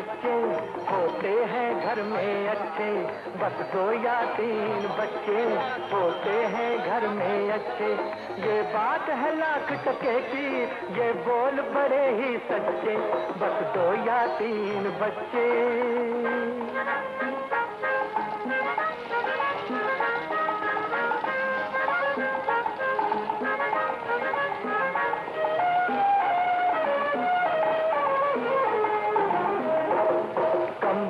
बच्चे होते हैं घर में अच्छे, बस 2 या 3 बच्चे होते हैं घर में अच्छे। ये बात है लाख टके की, ये बोल बड़े ही सच्चे, बस 2 या 3 बच्चे।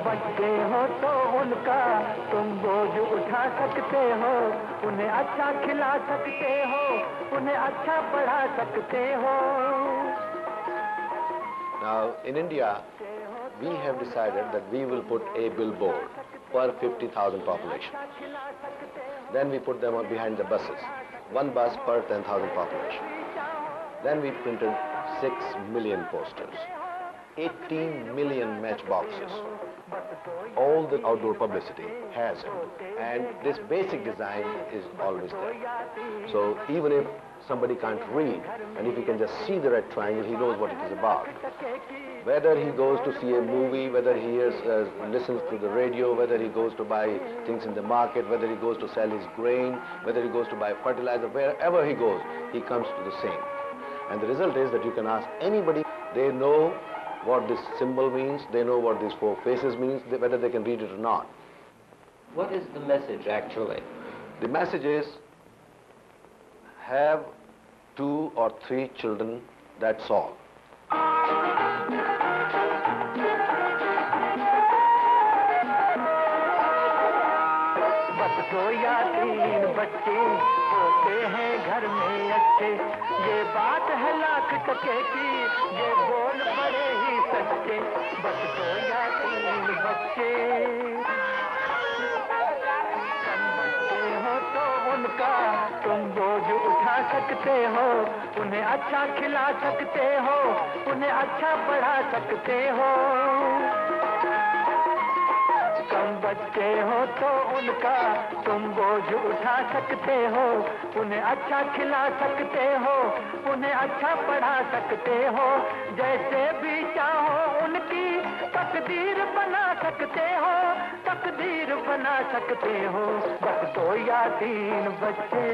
बच्चे हो तो उनका तुम बोझ उठा सकते हो, उन्हें अच्छा खिला सकते हो, उन्हें अच्छा पढ़ा सकते हो। Now in India we have decided that we will put a billboard per 50,000 population. Then we put them behind the buses, 1 bus per 10,000 population. Then we printed 6 million posters, 18 million matchboxes. All the outdoor publicity has it, and this basic design is always there. So even if somebody can't read, and if he can just see the red triangle, he knows what it is about. Whether he goes to see a movie, whether he listens to the radio, whether he goes to buy things in the market, whether he goes to sell his grain, whether he goes to buy fertilizer, wherever he goes, he comes to the same. And the result is that you can ask anybody, they know what this symbol means, they know what these 4 faces means, whether they can read it or not. What is the message actually? The message is, have 2 or 3 children, that's all. बस 2 या 3 बच्चे होते हैं घर में अच्छे, ये बात है लाख टके की, ये बोल बड़े ही सच्चे, बस 2 या 3 बच्चे। कम बच्चे हो तो उनका तुम बोझ उठा सकते हो, उन्हें अच्छा खिला सकते हो, उन्हें अच्छा पढ़ा सकते हो। कम बच्चे हो तो उनका तुम बोझ उठा सकते हो, उन्हें अच्छा खिला सकते हो, उन्हें अच्छा पढ़ा सकते हो। जैसे भी चाहो उनकी तकदीर बना सकते हो, तकदीर बना सकते हो, बस 2 या 3 बच्चे।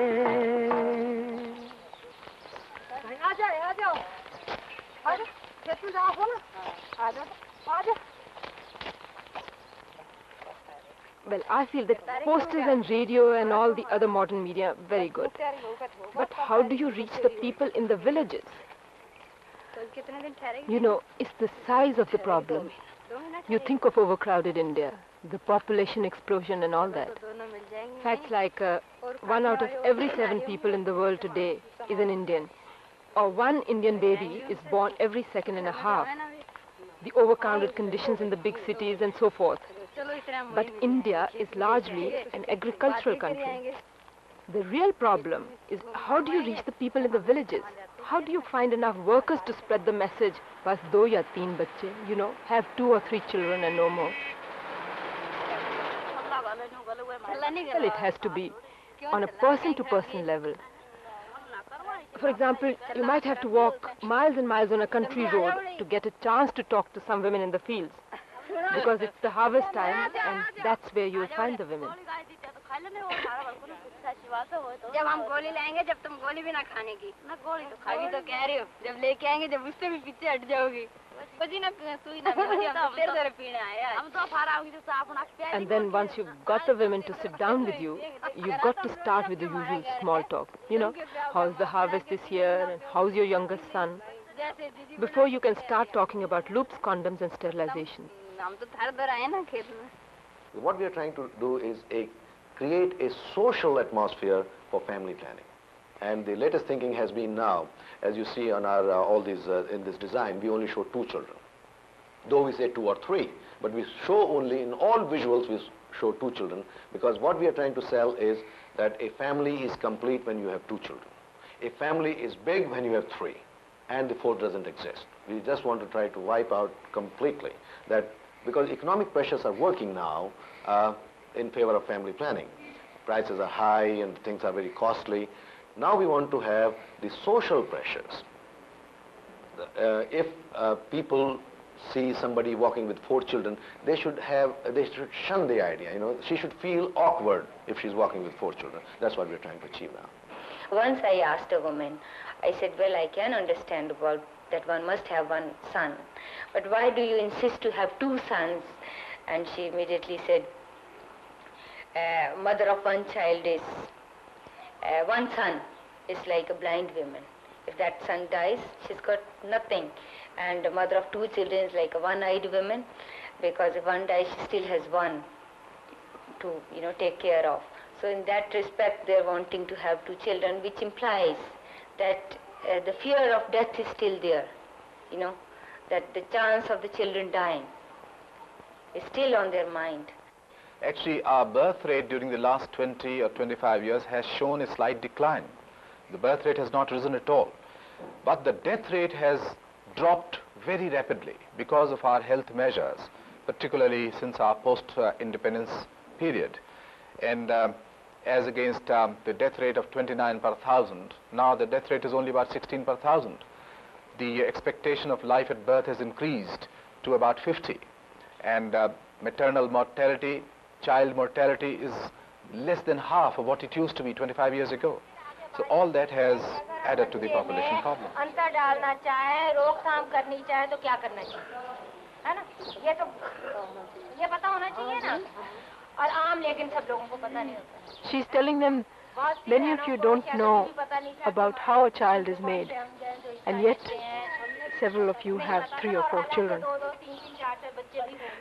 आ जाओ आ जाओ। Well, I feel that posters and radio and all the other modern media are very good. But how do you reach the people in the villages? You know, it's the size of the problem. You think of overcrowded India, the population explosion and all that. Facts like 1 out of every 7 people in the world today is an Indian, or 1 Indian baby is born every second and a half. The overcrowded conditions in the big cities and so forth. But India is largely an agricultural country. The real problem is, how do you reach the people in the villages? How do you find enough workers to spread the message, bas 2 ya 3 bacche, you know, have 2 or 3 children and no more? Well, it has to be on a person-to-person level. For example, you might have to walk miles and miles on a country road to get a chance to talk to some women in the fields, because it's the harvest time and that's where you'll find the women. जब हम गोली लाएंगे, जब तुम गोली भी ना खाने की, ना गोली तो खावी तो कह रही हो, जब लेके आएंगे जब उससे भी पीछे हट जाओगी, कुछ ना सुई ना मिलेगी, हम तेरे तेरे पीने आए हैं, हम तो फारा होगी तो साफ ना प्यार। And then once you've got the women to sit down with you, you've got to start with the usual small talk. You know, how's the harvest this year and how's your youngest son? Before you can start talking about loops, condoms and sterilization. हम तो थर थर आए ना खेत में। What we are trying to do is create a social atmosphere for family planning. And the latest thinking has been now, as you see on our all these in this design, we only show 2 children. Though we say 2 or 3, but we show only in all visuals we show 2 children, because what we are trying to sell is that a family is complete when you have 2 children. A family is big when you have 3, and the 4th doesn't exist. We just want to try to wipe out completely that, because economic pressures are working now in favor of family planning. Prices are high and things are very costly. Now we want to have the social pressures. If people see somebody walking with 4 children, they should shun the idea, you know. She should feel awkward if she's walking with 4 children. That's what we're trying to achieve now. Once I asked a woman, I said, well, I can understand about that one must have one son, but why do you insist to have 2 sons? And she immediately said, mother of one child is, one son is like a blind woman. If that son dies, she's got nothing. And the mother of 2 children is like a one-eyed woman, because if one dies, she still has one to, you know, take care of. So in that respect, they're wanting to have 2 children, which implies that the fear of death is still there, you know, that the chance of the children dying is still on their mind. Actually, our birth rate during the last 20 or 25 years has shown a slight decline. The birth rate has not risen at all. But the death rate has dropped very rapidly because of our health measures, particularly since our post-independence period. And as against the death rate of 29 per 1,000, now the death rate is only about 16 per 1,000. The expectation of life at birth has increased to about 50. And maternal mortality, child mortality is less than half of what it used to be 25 years ago. So all that has added to the population problem. अंतर डालना चाहे, रोकथाम करनी चाहे तो क्या करना चाहिए, है ना? ये तो ये पता होना चाहिए ना, और आम लेकिन सब लोगों को पता नहीं होता. She's telling them, many of you don't know about how a child is made, and yet several of you have 3 or 4 children.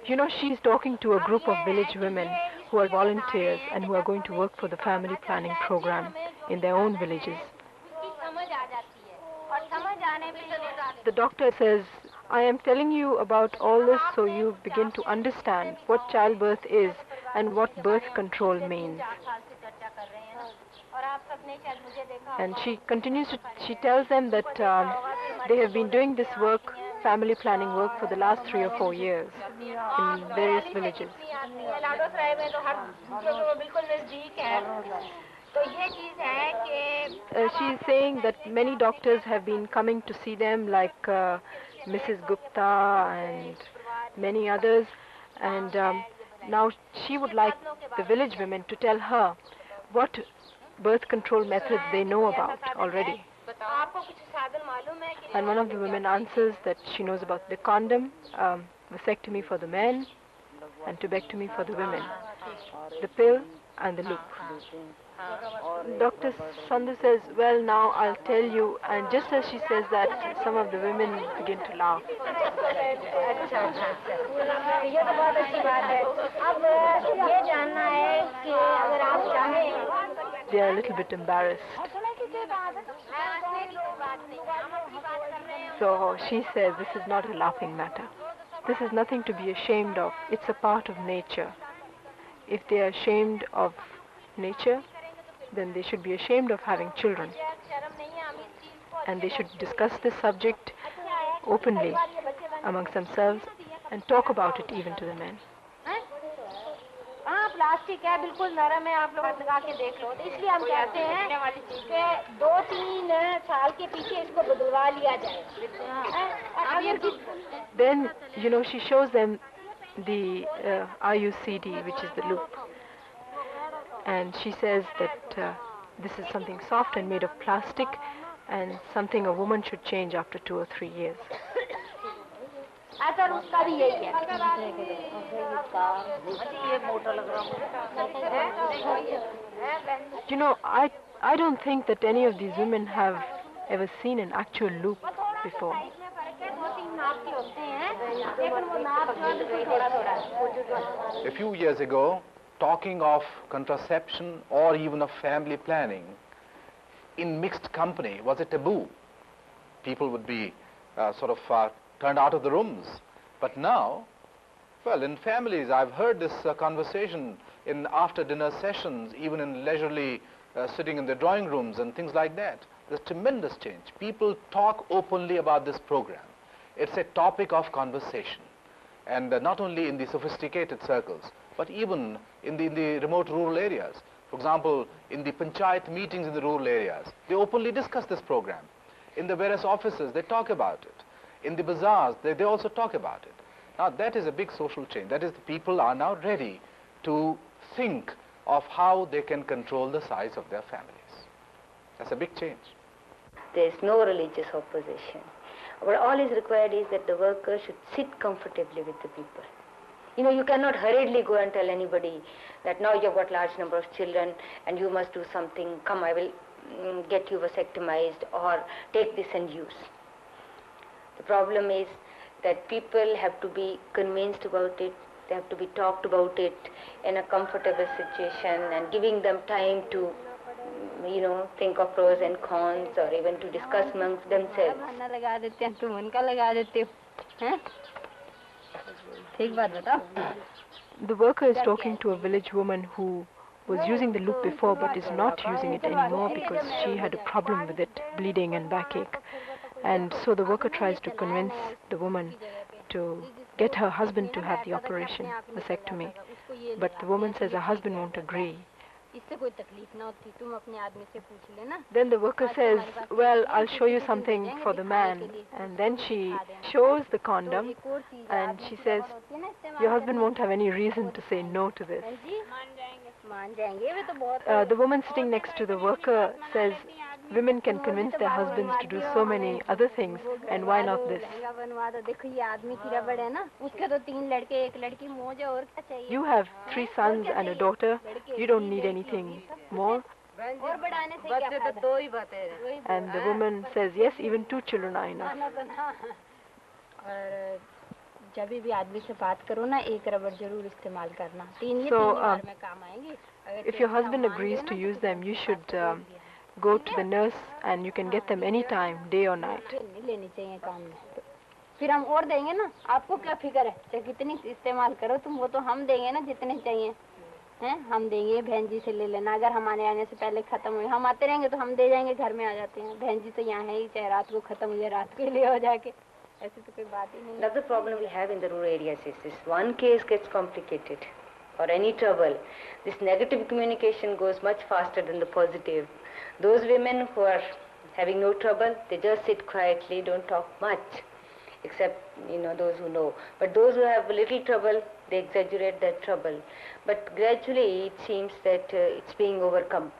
You know, she's talking to a group of village women who are volunteers and who are going to work for the family planning program in their own villages. The doctor says, I am telling you about all this so you begin to understand what childbirth is and what birth control means. And she continues to, she tells them that they have been doing this work, family planning work, for the last 3 or 4 years in various villages. She is saying that many doctors have been coming to see them, like Mrs. Gupta and many others, and now she would like the village women to tell her what birth control methods they know about already. And one of the women answers that she knows about the condom, vasectomy for the men, and tubectomy for the women, the pill and the loop. Dr. Sandhu says, well, now I'll tell you, and just as she says that, some of the women begin to laugh. They are a little bit embarrassed. So she says, this is not a laughing matter. This is nothing to be ashamed of. It's a part of nature. If they are ashamed of nature, then they should be ashamed of having children. And they should discuss this subject openly amongst themselves and talk about it even to the men. Plastic है, बिल्कुल नरम है, आप लोग लगा के देख लो. तो इसलिए हम कहते हैं कि 2-3 साल के पीछे इसको बदलवा लिया जाए. Then, you know, she shows them the IUCD, which is the loop. And she says that this is something soft and made of plastic, and something a woman should change after 2 or 3 years. You know, I don't think that any of these women have ever seen an actual loop before. A few years ago, talking of contraception or even of family planning in mixed company was a taboo. People would be turned out of the rooms. But now, well, in families, I've heard this conversation in after-dinner sessions, even in leisurely sitting in the drawing rooms and things like that. There's tremendous change. People talk openly about this program. It's a topic of conversation. And not only in the sophisticated circles, but even in the remote rural areas. For example, in the panchayat meetings in the rural areas, they openly discuss this program. In the various offices, they talk about it. In the bazaars, they also talk about it. Now that is a big social change. That is, the people are now ready to think of how they can control the size of their families. That's a big change. There is no religious opposition. But all is required is that the worker should sit comfortably with the people. You know, you cannot hurriedly go and tell anybody that now you've got large number of children and you must do something. Come, I will get you vasectomized or take this and use. The problem is that people have to be convinced about it. They have to be talked about it in a comfortable situation and giving them time to, you know, think of pros and cons or even to discuss amongst themselves. The worker is talking to a village woman who was using the loop before but is not using it anymore because she had a problem with it, bleeding and backache. And so the worker tries to convince the woman to get her husband to have the operation, vasectomy. But the woman says her husband won't agree. Then the worker says, well, I'll show you something for the man. And then she shows the condom and she says, your husband won't have any reason to say no to this. The woman sitting next to the worker says, women can convince their husbands to do so many other things, and why not this? You have 3 sons and a daughter. You don't need anything more. And the woman says, yes, even 2 children are enough. So, if your husband agrees to use them, you should go to the nurse and you can get them anytime, day or night. फिर हम और देंगे ना, आपको क्या फिक्र है, चाहे कितनी इस्तेमाल करो तुम, वो तो हम देंगे ना जितने चाहिए हैं, हम देंगे, बहन जी से ले लेना, अगर हमारे आने से पहले खत्म हुए, हम आते रहेंगे तो हम दे जाएंगे, घर में आ जाते हैं, बहन जी तो यहाँ है ही, चाहे रात को खत्म हो जाए रात को ले हो जाके, ऐसे तो कोई बात ही नहीं। Another problem we have in the rural areas is this: one case gets complicated or any trouble, this negative communication goes much faster than the positive. Those women who are having no trouble, they just sit quietly, don't talk much, except, you know, those who know. But those who have a little trouble, they exaggerate their trouble. But gradually it seems that it's being overcome.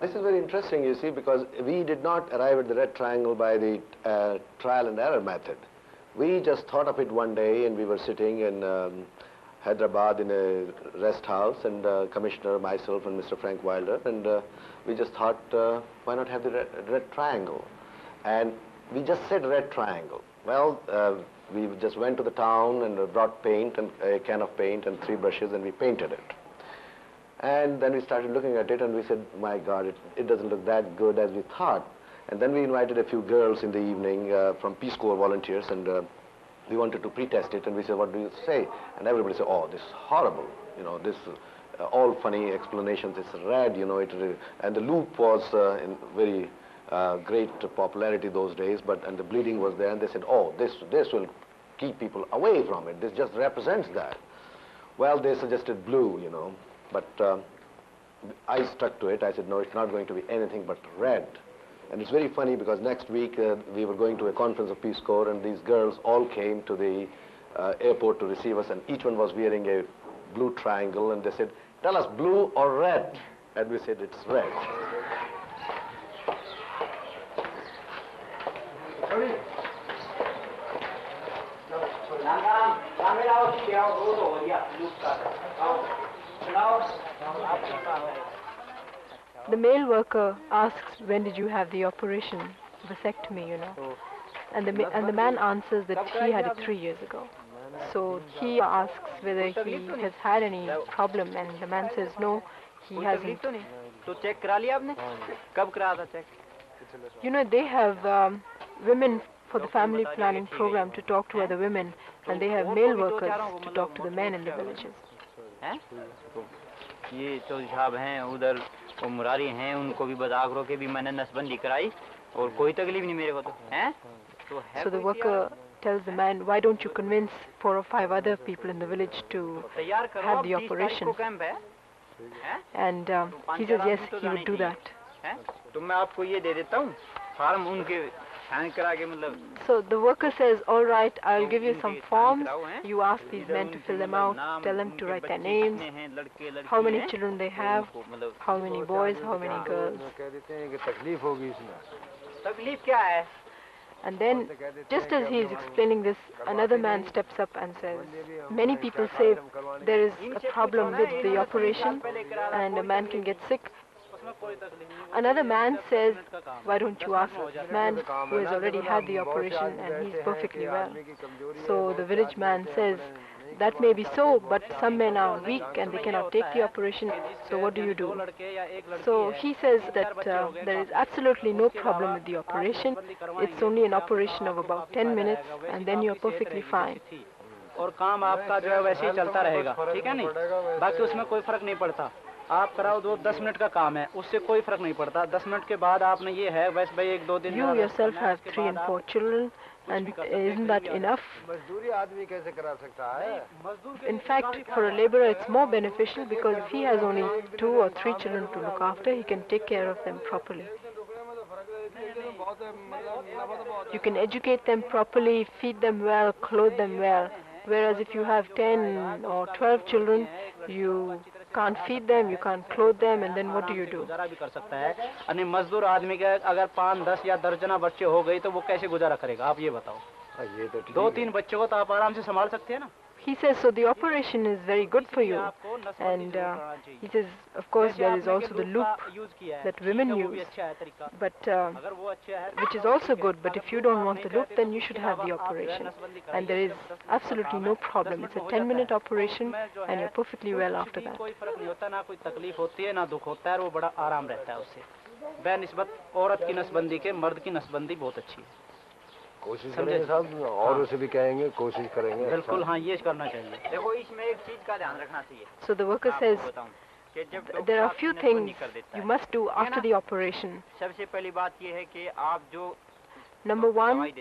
This is very interesting, you see, because we did not arrive at the red triangle by the trial and error method. We just thought of it one day, and we were sitting in Hyderabad in a rest house, and Commissioner, myself, and Mr. Frank Wilder, and we just thought, why not have the red triangle? And we just said red triangle. Well, we just went to the town and brought paint, and a can of paint and 3 brushes, and we painted it. And then we started looking at it, and we said, my God, it doesn't look that good as we thought. And then we invited a few girls in the evening from Peace Corps volunteers, and we wanted to pretest it, and we said, what do you say? And everybody said, oh, this is horrible, you know, this all funny explanations, it's red, you know, and the loop was in very great popularity those days, and the bleeding was there, and they said, oh, this will keep people away from it, this just represents that. Well, they suggested blue, you know, but I stuck to it. I said, no, it's not going to be anything but red. And it's very funny because next week we were going to a conference of Peace Corps, and these girls all came to the airport to receive us, and each one was wearing a blue triangle, and they said, tell us, blue or red? And we said, it's red. The male worker asks, when did you have the operation, vasectomy, you know? And the man answers that he had it 3 years ago. So he asks whether he has had any problem, and the man says no, he hasn't. You know, they have women for the family planning program to talk to other women, and they have male workers to talk to the men in the villages. ये चौधरी साहब हैं उधर, वो मुरारी हैं, उनको भी बदागरों के भी मैंने नसबंदी कराई और कोई तकलीफ नहीं मेरे को तो हैं। So the worker tells the man, why don't you convince 4 or 5 other people in the village to have the operation? And he says yes, he would do that. तो मैं आपको ये दे देता हूँ, फार्म उनके So the worker says, all right, I'll give you some forms. You ask these men to fill them out, tell them to write their names, how many children they have, how many boys, how many girls. And then, just as he is explaining this, another man steps up and says, many people say there is a problem with the operation and a man can get sick. Another man says, why don't you ask this man who has already had the operation and he's perfectly well. So the village man says, that may be so, but some men are weak and they cannot take the operation, so what do you do? So he says that there is absolutely no problem with the operation. It's only an operation of about 10 minutes and then you're perfectly fine. और काम आपका जो है वैसे ही चलता रहेगा, ठीक है नहीं, बाकी उसमें कोई फर्क नहीं पड़ता. आप कराओ 10 मिनट का काम है, उससे कोई फर्क नहीं पड़ता. 10 मिनट के बाद आपने ये है बस भाई 1-2 दिन. You yourself have 3 and 4 children, and isn't that enough? In fact, for a laborer it's more beneficial because if he has only 2 or 3 children to look after, he can take care of them properly. You can educate them properly, feed them well, clothe them well. Whereas if you have 10 or 12 children, you can't feed them, you can't clothe them, and then what do you do? गुजारा भी कर सकता है. अन्य मजदूर आदमी के अगर 5, 10 या दर्जना बच्चे हो गए तो वो कैसे गुजारा करेगा, आप ये बताओ. 2-3 बच्चों को तो आप आराम से संभाल सकते हैं ना. He says, so the operation is very good for you. And he says, of course, there is also the loop that women use, but which is also good. But if you don't want the loop, then you should have the operation. And there is absolutely no problem. It's a 10-minute operation, and you're perfectly well after that. औरत की नसबंदी के मर्द की नसबंदी बहुत अच्छी है. कोशिश करेंगे साहब, और उसे भी कहेंगे, कोशिश करेंगे. बिल्कुल हाँ, ये करना चाहिए. देखो इसमें एक चीज का ध्यान रखना चाहिए. So the worker says there are a few things you must do after the operation. सबसे पहली बात ये है कि आप जो Number 1,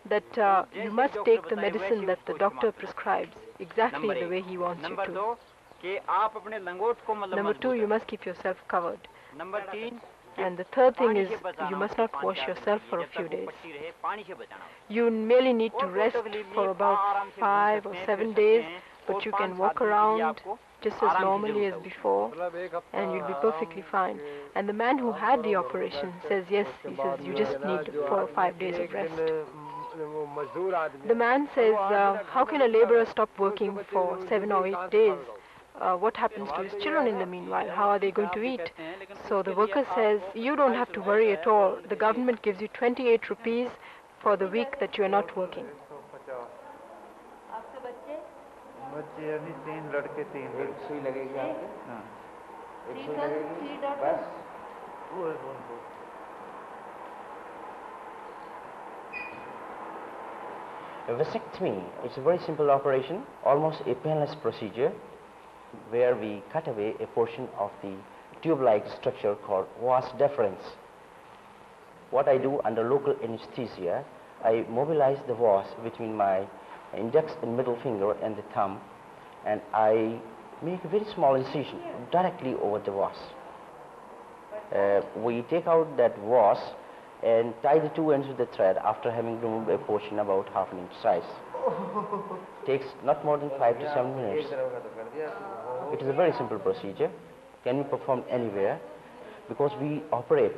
that you must take the medicine that the doctor prescribes exactly the way he wants you number 2 to. कि आप अपने लंगोट को मतलब Number 2, you must keep yourself covered. Number 3 And the third thing is you must not wash yourself for a few days. You merely need to rest for about 5 or 7 days, but you can walk around just as normally as before and you'll be perfectly fine. And the man who had the operation says yes, he says you just need 4 or 5 days of rest. The man says, how can a laborer stop working for 7 or 8 days? What happens to his children in the meanwhile? How are they going to eat? So the worker says, you don't have to worry at all. The government gives you 28 rupees for the week that you are not working. A vasectomy is a very simple operation, almost a painless procedure, where we cut away a portion of the tube-like structure called vas deferens. What I do under local anesthesia, I mobilize the vas between my index and middle finger and the thumb, and I make a very small incision directly over the vas. We take out that vas and tie the 2 ends with the thread after having removed a portion about ½ inch size. Takes not more than 5 to 7 minutes. It is a very simple procedure, can be performed anywhere, because we operate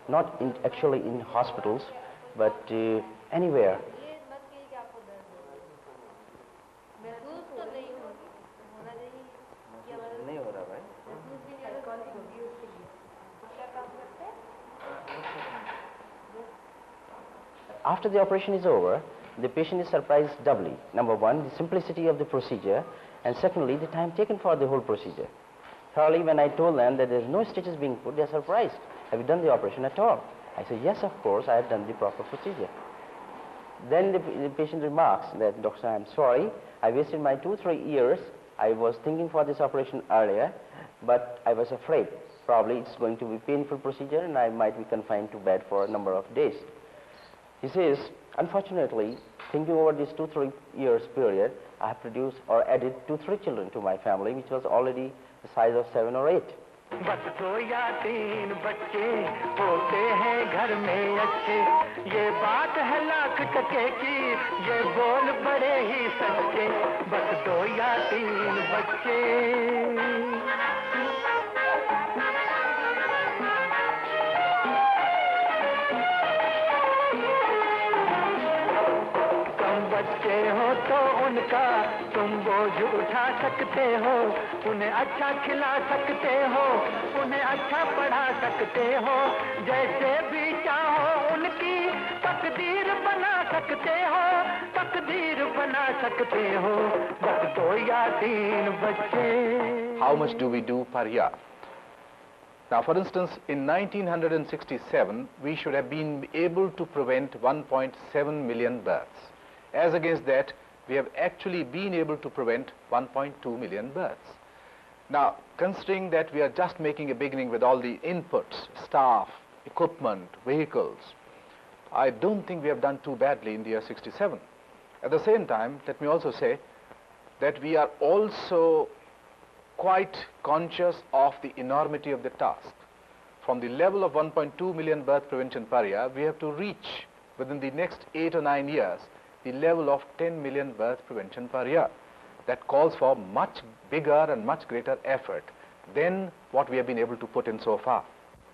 not actually in hospitals, but anywhere. After the operation is over, the patient is surprised doubly. Number 1, the simplicity of the procedure, and secondly, the time taken for the whole procedure. Thirdly, when I told them that there is no stitches being put, they are surprised. Have you done the operation at all? I said, yes, of course, I have done the proper procedure. Then the patient remarks that, doctor, I'm sorry, I wasted my 2-3 years. I was thinking for this operation earlier, but I was afraid. Probably it's going to be a painful procedure and I might be confined to bed for a number of days. He says, unfortunately, thinking over this 2-3 years period, I have produced or added 2-3 children to my family, which was already the size of 7 or 8. बस 2 या 3 बच्चे होते हैं घर में अच्छे, ये बात है लाख टके की, ये बोल बड़े ही सच्चे, बस 2 या 3 बच्चे। बच्चे हो तो उनका तुम बोझ उठा सकते हो, उन्हें अच्छा खिला सकते हो, उन्हें अच्छा पढ़ा सकते हो, जैसे भी चाहो उनकी तकदीर बना सकते हो, तकदीर बना सकते हो, बस 2 या 3 बच्चे। How much do we do per year? Now, for instance, in 1967, we should have been able to prevent 1.7 million births. As against that, we have actually been able to prevent 1.2 million births. Now, considering that we are just making a beginning with all the inputs, staff, equipment, vehicles, I don't think we have done too badly in the year 67. At the same time, let me also say that we are also quite conscious of the enormity of the task. From the level of 1.2 million birth prevention per year, we have to reach within the next 8 or 9 years the level of 10 million birth prevention per year. That calls for much bigger and much greater effort than what we have been able to put in so far.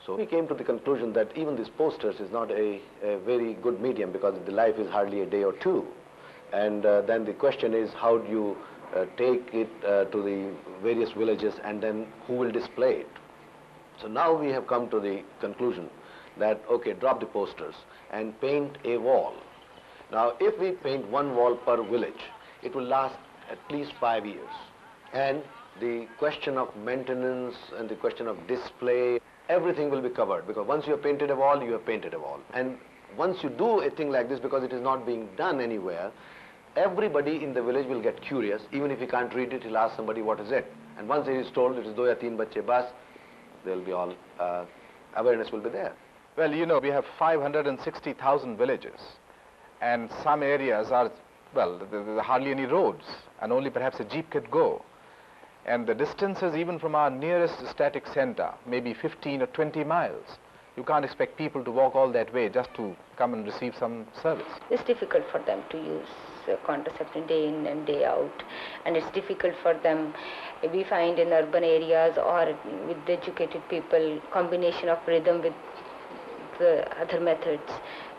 So we came to the conclusion that even these posters is not a very good medium, because the life is hardly a day or two. And then the question is, how do you take it to the various villages, and then who will display it? So now we have come to the conclusion that, okay, drop the posters and paint a wall. Now, if we paint one wall per village, it will last at least 5 years. And the question of maintenance and the question of display, everything will be covered, because once you have painted a wall, you have painted a wall. And once you do a thing like this, because it is not being done anywhere, everybody in the village will get curious. Even if he can't read it, he'll ask somebody, what is it? And once he is told it is 2 ya 3 bacche bas, they'll be all, awareness will be there. Well, you know, we have 560,000 villages, and some areas are, well, there are hardly any roads, and only perhaps a jeep could go. And the distances even from our nearest static center may be 15 or 20 miles. You can't expect people to walk all that way just to come and receive some service. It's difficult for them to use contraception day in and day out, and it's difficult for them. We find in urban areas or with educated people, combination of rhythm with the other methods.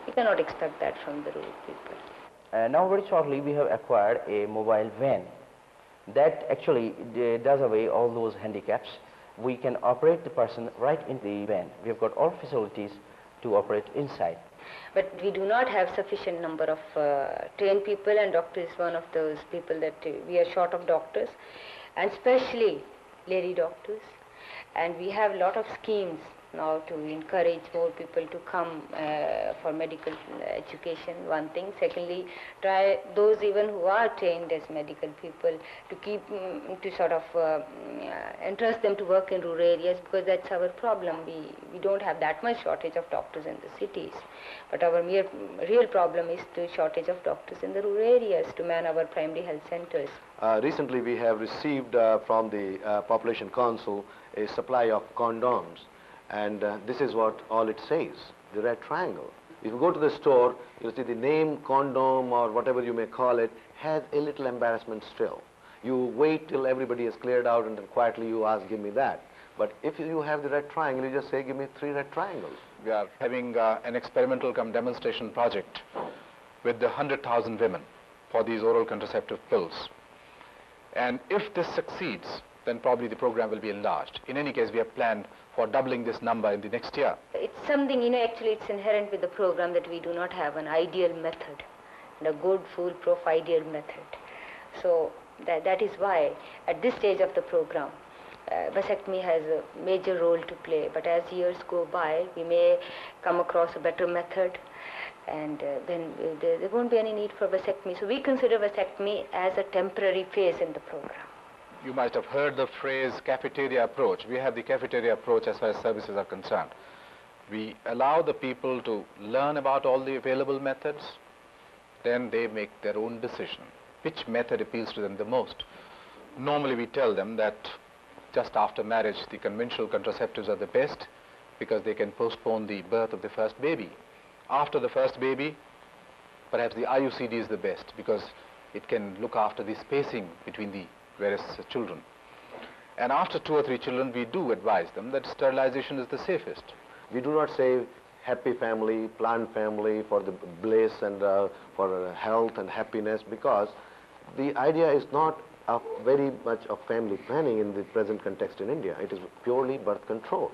We cannot expect that from the rural people. Now very shortly we have acquired a mobile van that actually does away all those handicaps. We can operate the person right in the van. We have got all facilities to operate inside. But we do not have sufficient number of trained people, and doctor is one of those people that we are short of doctors, and especially lady doctors. And we have a lot of schemes now to encourage more people to come for medical education, one thing. Secondly, try those even who are trained as medical people to keep, to sort of entrust them to work in rural areas, because that's our problem. We don't have that much shortage of doctors in the cities, but our real problem is the shortage of doctors in the rural areas to man our primary health centers. Recently we have received from the Population Council a supply of condoms. And this is what all it says, the red triangle. If you go to the store, you'll see the name condom or whatever you may call it has a little embarrassment still. You wait till everybody is cleared out and then quietly you ask, give me that. But if you have the red triangle, you just say, give me 3 red triangles. We are having an experimental demonstration project with the 100,000 women for these oral contraceptive pills. And if this succeeds, then probably the program will be enlarged. In any case, we have planned for doubling this number in the next year. It's something, actually it's inherent with the program that we do not have an ideal method, and a good, foolproof ideal method. So that is why at this stage of the program, vasectomy has a major role to play. But as years go by, we may come across a better method, and then there won't be any need for vasectomy. So we consider vasectomy as a temporary phase in the program. You might have heard the phrase cafeteria approach. We have the cafeteria approach as far as services are concerned. We allow the people to learn about all the available methods, then they make their own decision, which method appeals to them the most. Normally we tell them that just after marriage, the conventional contraceptives are the best because they can postpone the birth of the first baby. After the first baby, perhaps the IUCD is the best because it can look after the spacing between the various children. And after 2 or 3 children, we do advise them that sterilization is the safest. We do not say happy family, planned family for the bliss and for health and happiness, because the idea is not very much of family planning in the present context in India. It is purely birth control.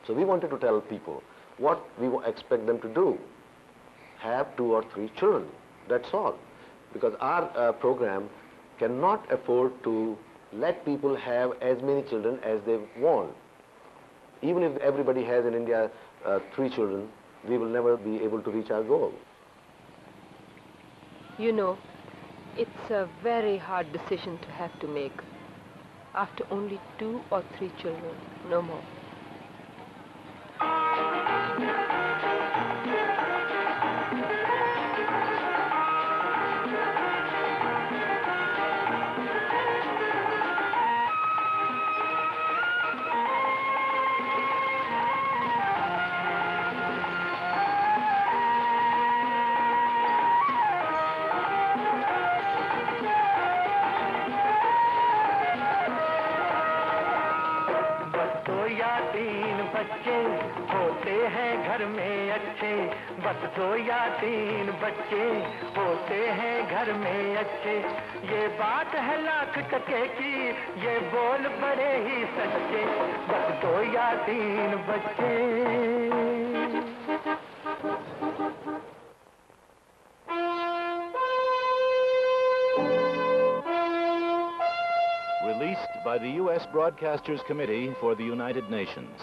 So we wanted to tell people what we expect them to do. Have 2 or 3 children, that's all. Because our program cannot afford to let people have as many children as they want. Even if everybody has in India 3 children, we will never be able to reach our goal. You know, it's a very hard decision to have to make. After only 2 or 3 children, no more. होते हैं घर में अच्छे, बस 2 या 3 बच्चे होते हैं घर में अच्छे। ये बात है लाख टके की, ये बोल बड़े ही सच्चे, बस 2 या 3 बच्चे। Released by the U.S. Broadcasters Committee for the United Nations.